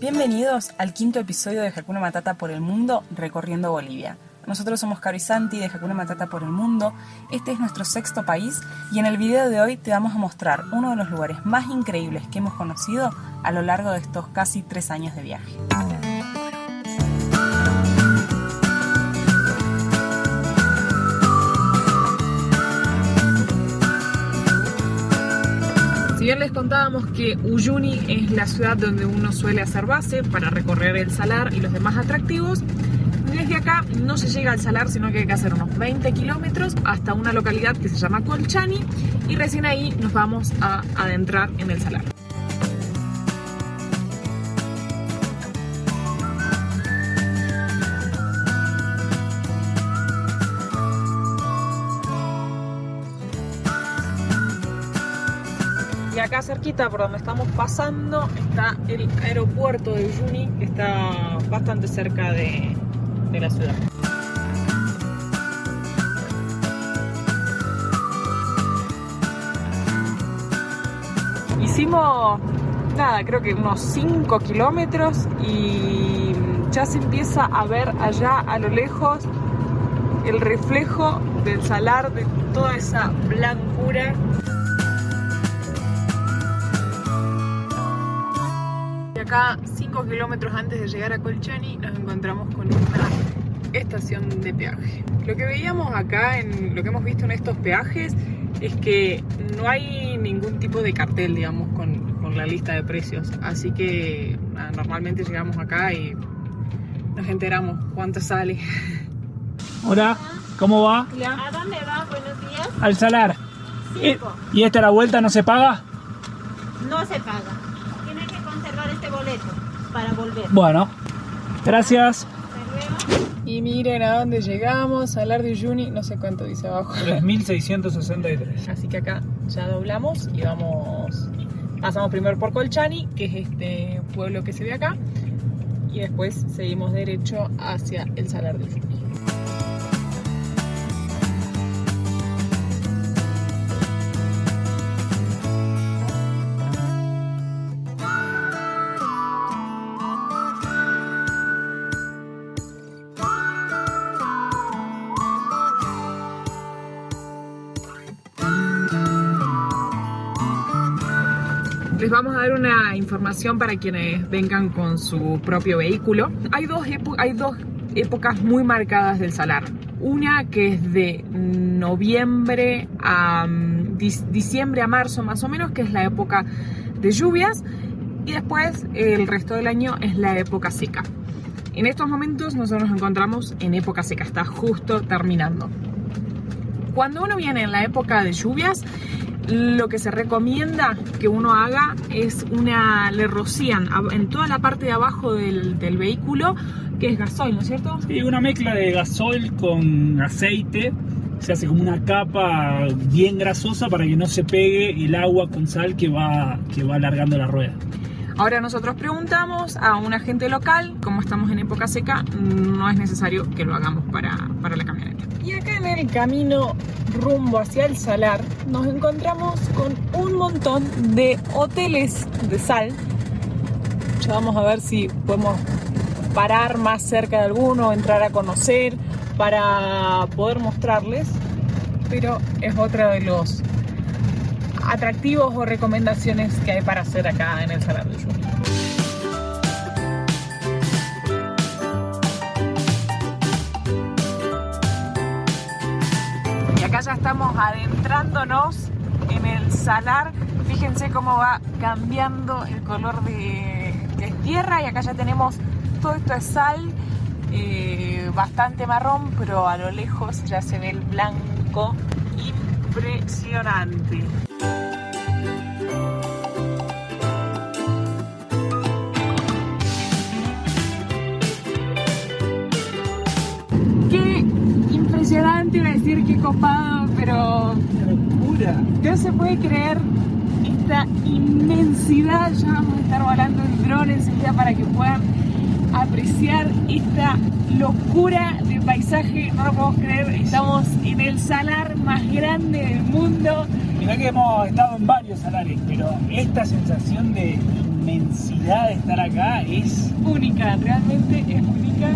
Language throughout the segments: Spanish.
Bienvenidos al quinto episodio de Hakuna Matata por el Mundo, recorriendo Bolivia. Nosotros somos Caro y Santi de Hakuna Matata por el Mundo. Este es nuestro sexto país y en el video de hoy te vamos a mostrar uno de los lugares más increíbles que hemos conocido a lo largo de estos casi 3 años de viaje. Si bien les contábamos que Uyuni es la ciudad donde uno suele hacer base para recorrer el salar y los demás atractivos, desde acá no se llega al salar, sino que hay que hacer unos 20 kilómetros hasta una localidad que se llama Colchani y recién ahí nos vamos a adentrar en el salar. Y acá cerquita, por donde estamos pasando, está el aeropuerto de Uyuni, que está bastante cerca de la ciudad. Hicimos, creo que unos 5 kilómetros y ya se empieza a ver allá a lo lejos el reflejo del salar, de toda esa blancura. Acá, 5 kilómetros antes de llegar a Colchani, nos encontramos con una estación de peaje. Lo que veíamos acá, lo que hemos visto en estos peajes, es que no hay ningún tipo de cartel, digamos, con la lista de precios. Así que normalmente llegamos acá y nos enteramos cuánto sale. Hola, ¿cómo va? Hola. ¿A dónde va? Buenos días. Al salar. 5. ¿Y esta la vuelta no se paga? No se paga. Tiene que conservar este boleto para volver. Bueno, gracias. Hasta luego. Y miren a dónde llegamos, Salar de Uyuni, no sé cuánto dice abajo. 3.663. Así que acá ya doblamos y pasamos primero por Colchani, que es este pueblo que se ve acá, y después seguimos derecho hacia el Salar de Uyuni. Les vamos a dar una información para quienes vengan con su propio vehículo. Hay dos épocas muy marcadas del salar. Una que es de noviembre a diciembre a marzo más o menos, que es la época de lluvias. Y después el resto del año es la época seca. En estos momentos nosotros nos encontramos en época seca, está justo terminando. Cuando uno viene en la época de lluvias, lo que se recomienda que uno haga es le rocían en toda la parte de abajo del vehículo, que es gasoil, ¿no es cierto? Sí, una mezcla de gasoil con aceite. Se hace como una capa bien grasosa para que no se pegue el agua con sal que va alargando la rueda. Ahora nosotros preguntamos a un agente local, como estamos en época seca, no es necesario que lo hagamos para la camioneta. Y acá en el camino rumbo hacia el salar nos encontramos con un montón de hoteles de sal. Ya vamos a ver si podemos parar más cerca de alguno, entrar a conocer para poder mostrarles, pero es otro de los atractivos o recomendaciones que hay para hacer acá en el Salar de Uyuni. Y acá ya estamos adentrándonos en el salar. Fíjense cómo va cambiando el color de tierra y acá ya tenemos todo esto de sal, bastante marrón, pero a lo lejos ya se ve el blanco impresionante. Qué impresionante, iba a decir qué copado, pero ¡Qué locura! no se puede creer esta inmensidad. Ya vamos a estar volando el dron enseguida para que puedan apreciar esta locura de paisaje, no lo podemos creer, estamos en el salar más grande del mundo. Mirá que hemos estado en varios salares, pero esta sensación de inmensidad de estar acá es Única, realmente es única.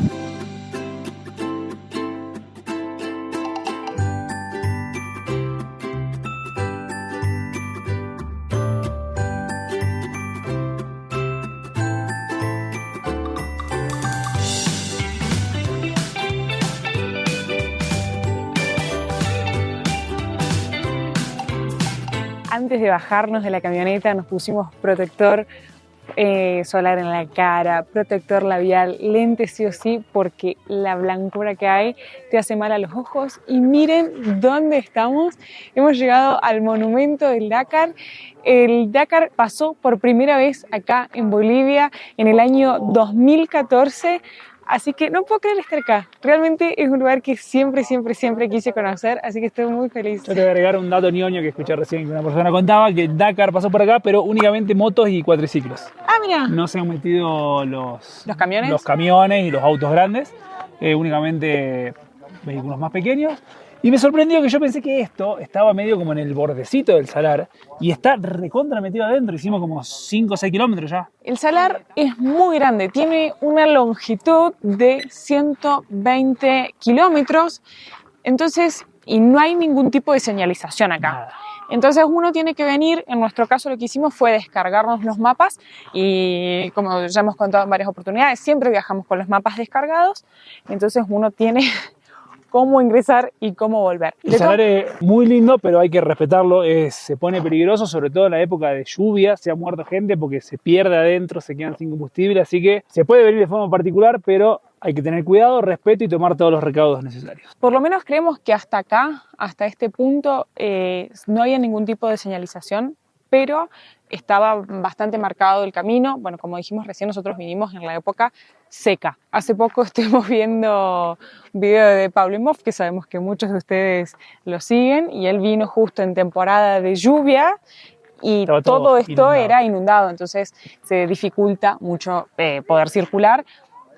Antes de bajarnos de la camioneta nos pusimos protector solar en la cara, protector labial, lentes sí o sí, porque la blancura que hay te hace mal a los ojos. Y miren dónde estamos. Hemos llegado al monumento del Dakar. El Dakar pasó por primera vez acá en Bolivia en el año 2014. Así que no puedo creer estar acá. Realmente es un lugar que siempre quise conocer, así que estoy muy feliz. Yo te voy a agregar un dato ñoño que escuché recién que una persona contaba, que Dakar pasó por acá, pero únicamente motos y cuatriciclos. Ah, mira. No se han metido los camiones. Los camiones y los autos grandes, únicamente vehículos más pequeños. Y me sorprendió que yo pensé que esto estaba medio como en el bordecito del salar y está recontra metido adentro. Hicimos como 5 o 6 kilómetros ya. El salar es muy grande, tiene una longitud de 120 kilómetros, entonces, y no hay ningún tipo de señalización acá. Nada. Entonces uno tiene que venir, en nuestro caso lo que hicimos fue descargarnos los mapas y como ya hemos contado en varias oportunidades, siempre viajamos con los mapas descargados, entonces uno tiene cómo ingresar y cómo volver. El salar es muy lindo, pero hay que respetarlo, se pone peligroso, sobre todo en la época de lluvia, se ha muerto gente porque se pierde adentro, se quedan sin combustible, así que se puede venir de forma particular, pero hay que tener cuidado, respeto y tomar todos los recaudos necesarios. Por lo menos creemos que hasta acá, hasta este punto, no había ningún tipo de señalización, pero estaba bastante marcado el camino. Bueno, como dijimos recién, nosotros vinimos en la época seca. Hace poco estuvimos viendo un video de Pablo Imhoff, que sabemos que muchos de ustedes lo siguen, y él vino justo en temporada de lluvia y todo esto inundado. Era inundado, entonces se dificulta mucho poder circular.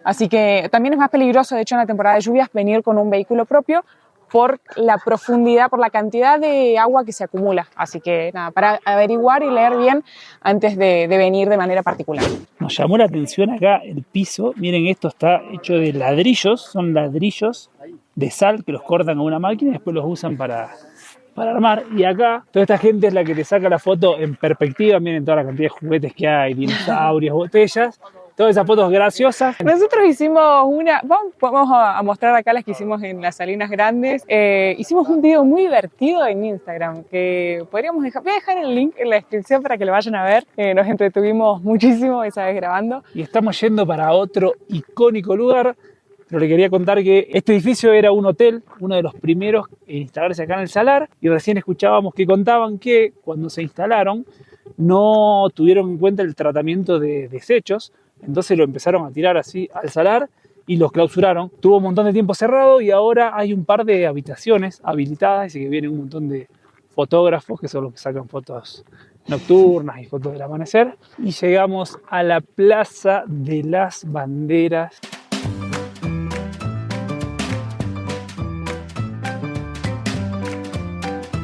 Así que también es más peligroso, de hecho, en la temporada de lluvias venir con un vehículo propio, por la profundidad, por la cantidad de agua que se acumula. Así que nada, para averiguar y leer bien antes de venir de manera particular. Nos llamó la atención acá el piso. Miren, esto está hecho de ladrillos, son ladrillos de sal que los cortan con una máquina y después los usan para armar. Y acá, toda esta gente es la que te saca la foto en perspectiva. Miren toda la cantidad de juguetes que hay, dinosaurios, botellas. Todas esas fotos graciosas. Nosotros hicimos vamos a mostrar acá las que hicimos en las Salinas Grandes. Hicimos un video muy divertido en Instagram que podríamos dejar. Voy a dejar el link en la descripción para que lo vayan a ver. Nos entretuvimos muchísimo esa vez grabando. Y estamos yendo para otro icónico lugar. Pero le quería contar que este edificio era un hotel, uno de los primeros en instalarse acá en el salar. Y recién escuchábamos que contaban que cuando se instalaron no tuvieron en cuenta el tratamiento de desechos. Entonces lo empezaron a tirar así al salar y los clausuraron. Tuvo un montón de tiempo cerrado y ahora hay un par de habitaciones habilitadas y que vienen un montón de fotógrafos que son los que sacan fotos nocturnas y fotos del amanecer. Y llegamos a la Plaza de las Banderas.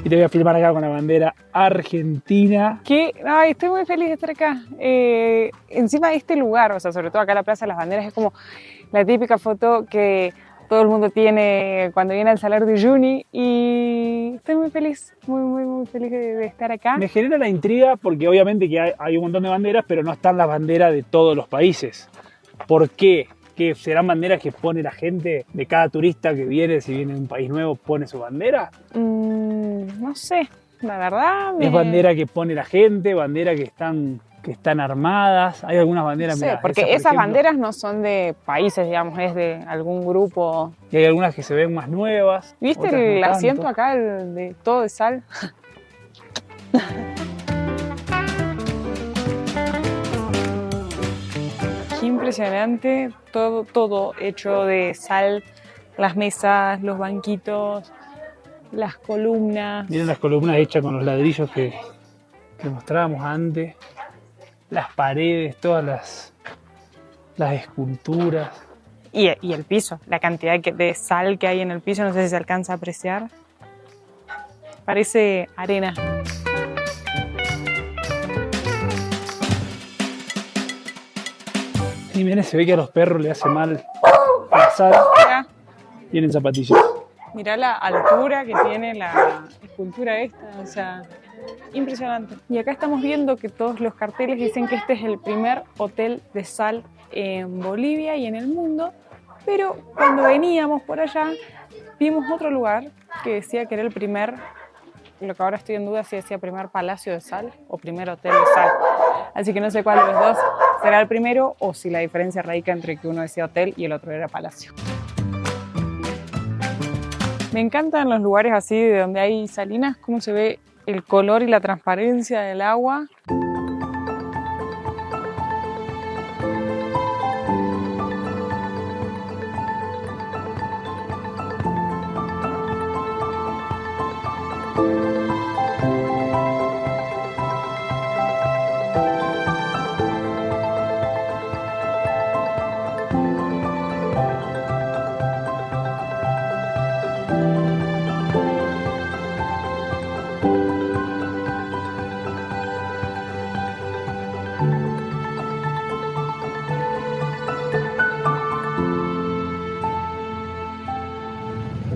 Y te voy a filmar acá con la bandera argentina. Ay, estoy muy feliz de estar acá. Encima de este lugar, o sea, sobre todo acá la Plaza de las Banderas, es como la típica foto que todo el mundo tiene cuando viene al Salar de Uyuni. Y estoy muy feliz, muy feliz de estar acá. Me genera la intriga porque obviamente que hay un montón de banderas, pero no están las banderas de todos los países. ¿Por qué? ¿Que serán banderas que pone la gente de cada turista que viene, si viene de un país nuevo, pone su bandera? No sé, la verdad. ¿Es bandera que pone la gente, bandera que están armadas? Hay algunas banderas, no sé, porque esas banderas no son de países, digamos, es de algún grupo. Y hay algunas que se ven más nuevas. ¿Viste el asiento acá, de todo de sal? Qué impresionante, todo hecho de sal, las mesas, los banquitos, las columnas. Miren las columnas hechas con los ladrillos que mostrábamos antes, las paredes, todas las esculturas. Y el piso, la cantidad de sal que hay en el piso, no sé si se alcanza a apreciar. Parece arena. Y viene, se ve que a los perros le hace mal la sal. Mirá, Tienen zapatillas. mirá la altura que tiene la escultura esta, o sea, impresionante. Y acá estamos viendo que todos los carteles dicen que este es el primer hotel de sal en Bolivia y en el mundo, pero cuando veníamos por allá vimos otro lugar que decía que era el primer, lo que ahora estoy en duda si decía primer palacio de sal o primer hotel de sal. Así que no sé cuál de los dos será el primero o si la diferencia radica entre que uno decía hotel y el otro era palacio. Me encantan los lugares así de donde hay salinas, cómo se ve el color y la transparencia del agua.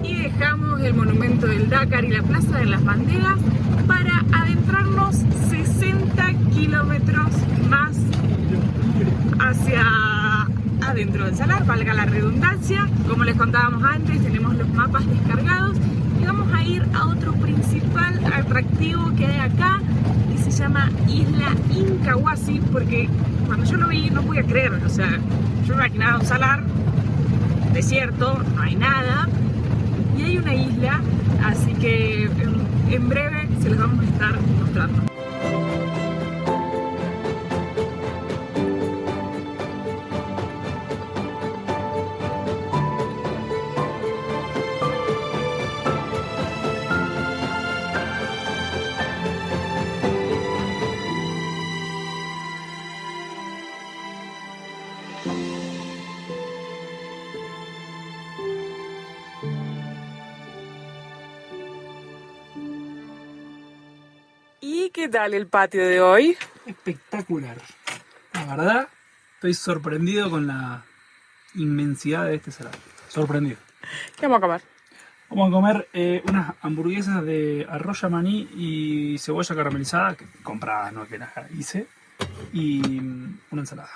Y dejamos el monumento del Dakar y la Plaza de las Banderas para adentrarnos 60 kilómetros más hacia adentro del salar, valga la redundancia. Como les contábamos antes, tenemos los mapas descargados y vamos a ir a otro principal atractivo que hay acá, que se llama Isla Incahuasi, porque cuando yo lo vi no podía creer, o sea, yo me imaginaba un salar desierto, no hay nada, y hay una isla, así que en breve se los vamos a estar mostrando. ¿Y qué tal el patio de hoy? Espectacular. La verdad, estoy sorprendido con la inmensidad de este salar. Sorprendido. ¿Qué vamos a comer? Vamos a comer unas hamburguesas de arroz yamaní y cebolla caramelizada, que compradas, no que las hice, y una ensalada.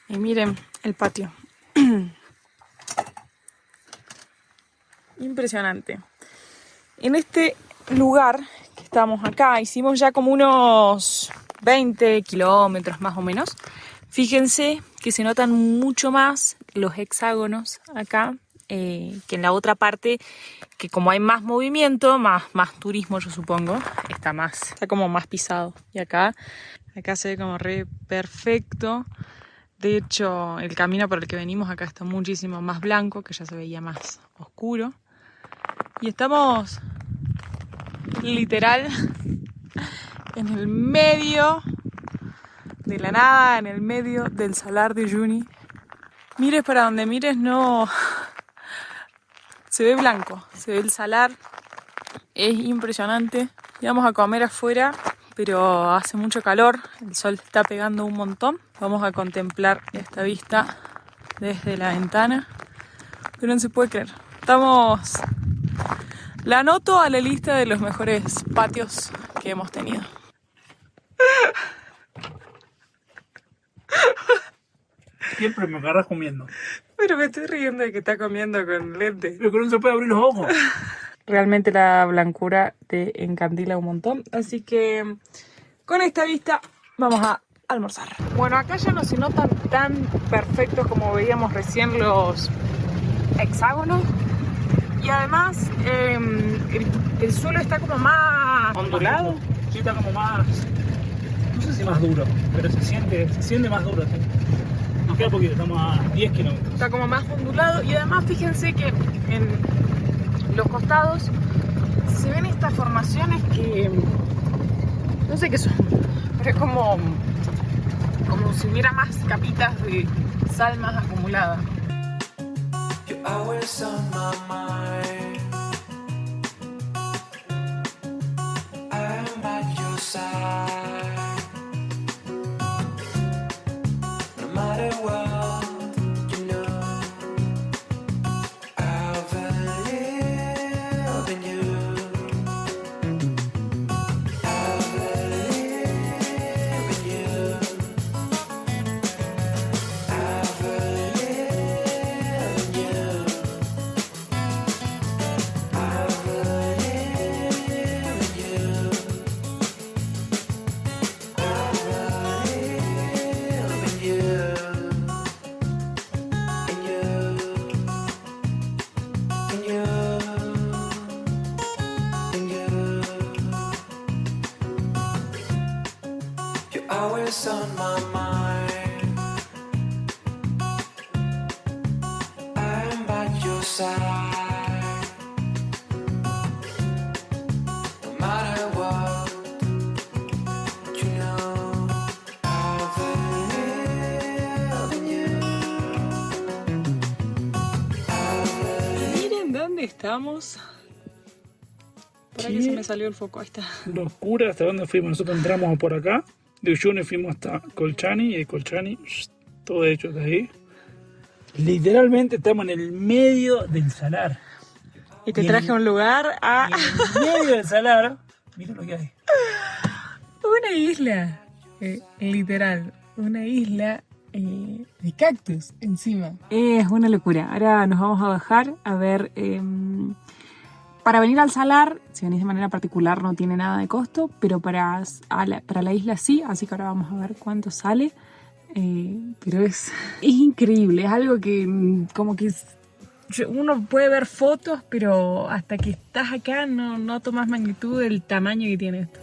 Y miren el patio. Impresionante. En este lugar que estamos acá, hicimos ya como unos 20 kilómetros más o menos. Fíjense que se notan mucho más los hexágonos acá que en la otra parte, que como hay más movimiento, más turismo yo supongo, está como más pisado. Y acá se ve como re perfecto. De hecho, el camino por el que venimos acá está muchísimo más blanco, que ya se veía más oscuro. Y estamos literal en el medio de la nada, en el medio del salar de Uyuni. Mires para donde mires, no... Se ve blanco, se ve el salar. Es impresionante. Íbamos a comer afuera, pero hace mucho calor, el sol está pegando un montón. Vamos a contemplar esta vista desde la ventana, pero no se puede creer. La anoto a la lista de los mejores patios que hemos tenido. Siempre me agarras comiendo. Pero me estoy riendo de que está comiendo con lentes. Pero que no se puede abrir los ojos. Realmente la blancura te encandila un montón, así que con esta vista vamos a almorzar. Bueno, acá ya no se notan tan perfectos como veíamos recién los hexágonos. Y además el suelo está como más ondulado. Sí, está como más... No sé si más duro, pero se siente más duro. ¿Sí? Nos queda poquito, estamos a 10 kilómetros. Está como más ondulado y además fíjense que en los costados se ven estas formaciones que no sé qué son, pero es como si hubiera más capitas de sal más acumuladas. You're always on my mind. I'm at your side. No matter what, you know, I believe in you. I believe in you. I believe in you. I believe in you. You're always on my mind. I'm at your side. No matter what, you know, I believe in you. Miren dónde estamos. Por aquí Sí. se me salió el foco, ahí está. Locura, ¿hasta dónde fuimos? Nosotros entramos por acá. De Uyuni fuimos hasta Colchani y de Colchani, todo hecho de ahí. Literalmente estamos en el medio del salar. Y te Bien. traje a un lugar a Y en el medio del salar, miren lo que hay. una isla, literal, una isla de cactus encima. Es una locura. Ahora nos vamos a bajar a ver. Para venir al salar, si venís de manera particular no tiene nada de costo, pero para la isla sí, así que ahora vamos a ver cuánto sale. Pero es increíble, es algo que como que uno puede ver fotos, pero hasta que estás acá no tomas magnitud del tamaño que tiene esto.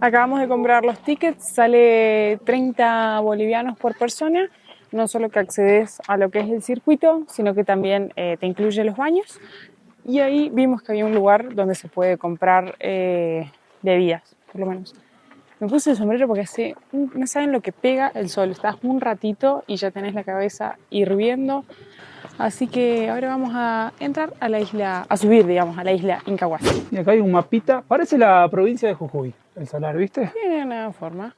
Acabamos de comprar los tickets, sale 30 bolivianos por persona. No solo que accedes a lo que es el circuito, sino que también te incluye los baños. Y ahí vimos que había un lugar donde se puede comprar bebidas, por lo menos. Me puse el sombrero porque no saben lo que pega el sol. Estás un ratito y ya tenés la cabeza hirviendo. Así que ahora vamos a entrar a la isla, a subir, digamos, a la isla Incahuasi. Y acá hay un mapita, parece la provincia de Jujuy, el salar, ¿viste? Tiene una forma.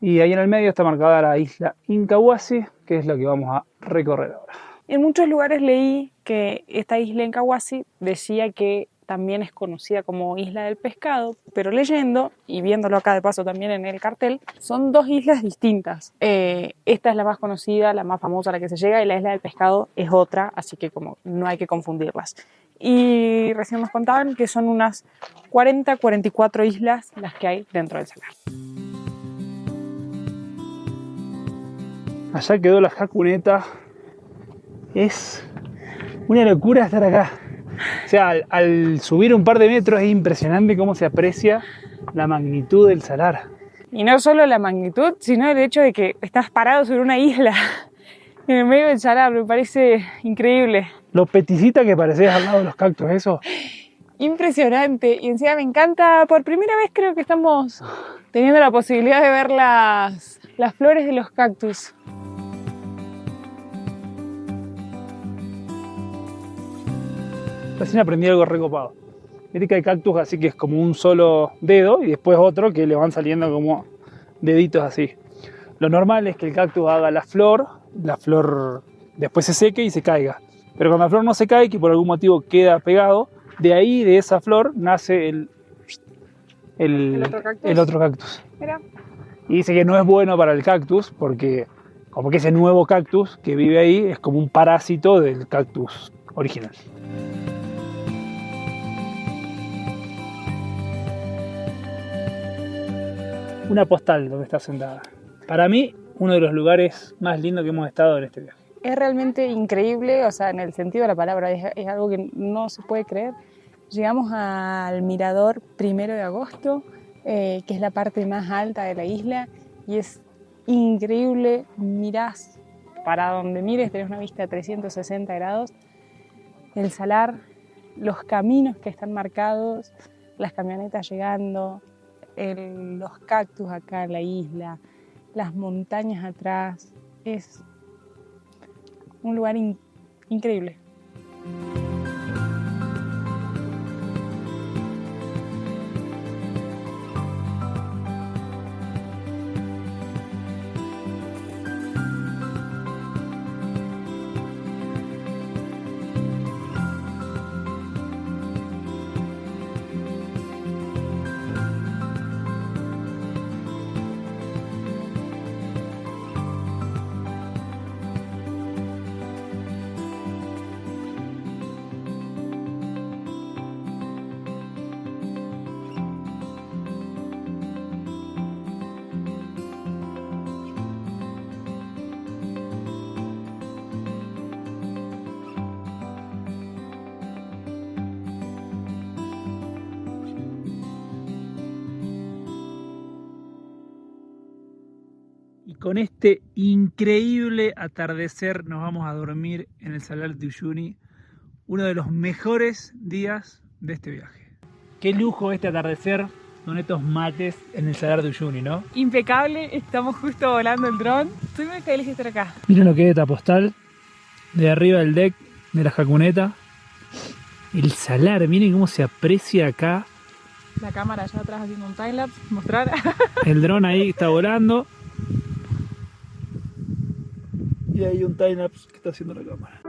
Y ahí en el medio está marcada la isla Incahuasi, que es la que vamos a recorrer ahora. En muchos lugares leí que esta isla Incahuasi decía que también es conocida como Isla del Pescado, pero leyendo y viéndolo acá de paso también en el cartel, son dos islas distintas. Esta es la más conocida, la más famosa a la que se llega, y la Isla del Pescado es otra, así que como no hay que confundirlas. Y recién nos contaban que son unas 44 islas las que hay dentro del salar. Allá quedó la jacuneta. Es una locura estar acá. O sea, al subir un par de metros es impresionante cómo se aprecia la magnitud del salar. Y no solo la magnitud, sino el hecho de que estás parado sobre una isla en el medio del salar. Me parece increíble. Lo peticita que parecés al lado de los cactus, eso. Impresionante. Y encima me encanta, por primera vez creo que estamos teniendo la posibilidad de ver las flores de los cactus. Recién aprendí algo recopado. Viste que hay cactus así que es como un solo dedo y después otro que le van saliendo como deditos así. Lo normal es que el cactus haga la flor después se seque y se caiga. Pero cuando la flor no se cae, que por algún motivo queda pegado, de ahí, de esa flor, nace el otro cactus. Mira. Y dice que no es bueno para el cactus porque como que ese nuevo cactus que vive ahí es como un parásito del cactus original. Una postal donde está sentada. Para mí, uno de los lugares más lindos que hemos estado en este viaje. Es realmente increíble, o sea, en el sentido de la palabra, es algo que no se puede creer. Llegamos al mirador 1 de agosto, que es la parte más alta de la isla, y es increíble. Mirás para donde mires, tenés una vista de 360 grados. El salar, los caminos que están marcados, las camionetas llegando, los cactus acá en la isla, las montañas atrás. Es un lugar increíble. Y con este increíble atardecer nos vamos a dormir en el Salar de Uyuni, uno de los mejores días de este viaje. Qué lujo este atardecer con estos mates en el Salar de Uyuni, ¿no? Impecable, estamos justo volando el dron. Estoy muy feliz de estar acá. Miren lo que es esta postal de arriba del deck de la jacuneta. El salar, miren cómo se aprecia acá. La cámara allá atrás haciendo un timelapse, mostrar. El dron ahí está volando. Y hay un timelapse que está haciendo la cámara.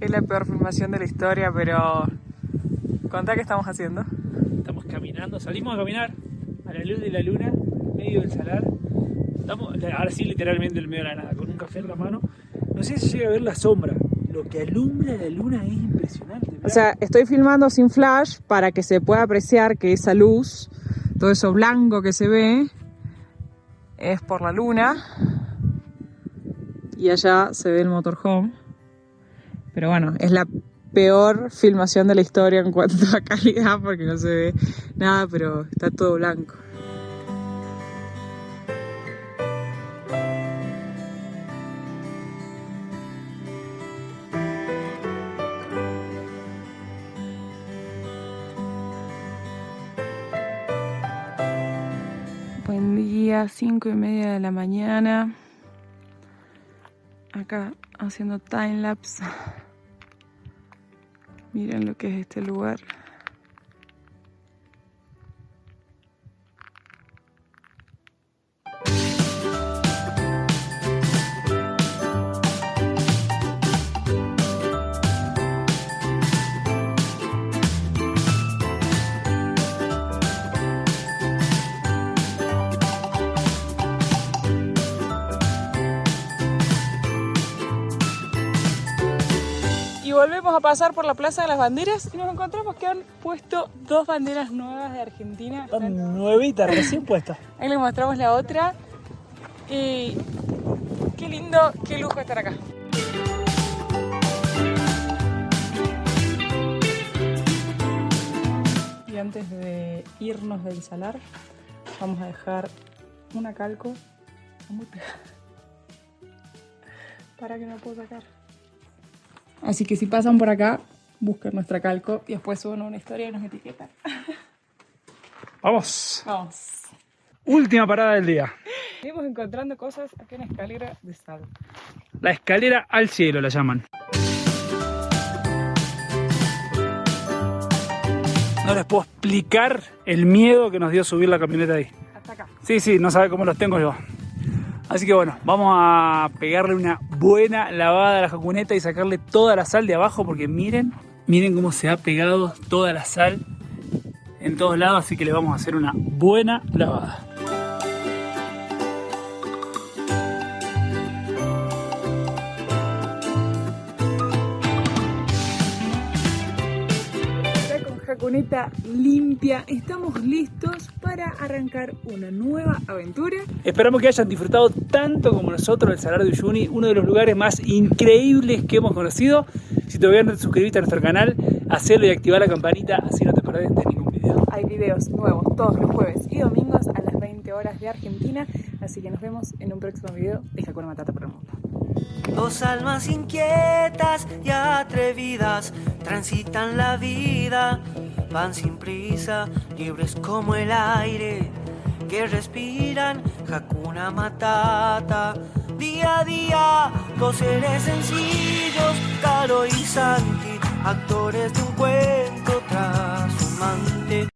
Es la peor filmación de la historia, pero contá qué estamos haciendo. Estamos caminando, salimos a caminar a la luz de la luna, en medio del salar. Estamos, ahora sí, literalmente en el medio de la nada, con un café en la mano. No sé si llega a ver la sombra. Lo que alumbra la luna es impresionante. O sea, estoy filmando sin flash para que se pueda apreciar que esa luz, todo eso blanco que se ve, es por la luna. Y allá se ve el motorhome. Pero bueno, es la peor filmación de la historia en cuanto a calidad porque no se ve nada, pero está todo blanco. Buen día, 5:30 de la mañana. Acá haciendo timelapse. Miren lo que es este lugar. Y volvemos a pasar por la Plaza de las Banderas y nos encontramos que han puesto 2 banderas nuevas de Argentina. Están nuevitas, recién puestas. Ahí les mostramos la otra. Y qué lindo, qué lujo estar acá. Y antes de irnos del salar, vamos a dejar una calco muy pegada para que no puedo sacar. Así que si pasan por acá, busquen nuestra calco y después suben una historia y nos etiquetan. Vamos. Vamos. Última parada del día. Seguimos encontrando cosas acá en la escalera de sal. La escalera al cielo la llaman. No les puedo explicar el miedo que nos dio subir la camioneta ahí. Hasta acá. Sí, no sabe cómo los tengo yo. Así que bueno, vamos a pegarle una buena lavada a la jacuneta y sacarle toda la sal de abajo porque miren cómo se ha pegado toda la sal en todos lados, así que le vamos a hacer una buena lavada. cuneta limpia. Estamos listos para arrancar una nueva aventura. Esperamos que hayan disfrutado tanto como nosotros del Salar de Uyuni, uno de los lugares más increíbles que hemos conocido. Si todavía no te suscribiste a nuestro canal, hacelo y activa la campanita, así no te perdés de ningún video. Hay videos nuevos todos los jueves y domingos a las 20 horas de Argentina. Así que nos vemos en un próximo video de Hakuna Matata por el mundo. Dos almas inquietas y atrevidas transitan la vida, van sin prisa, libres como el aire que respiran. Hakuna Matata, día a día, dos seres sencillos, Caro y Santi, actores de un cuento tras un mante.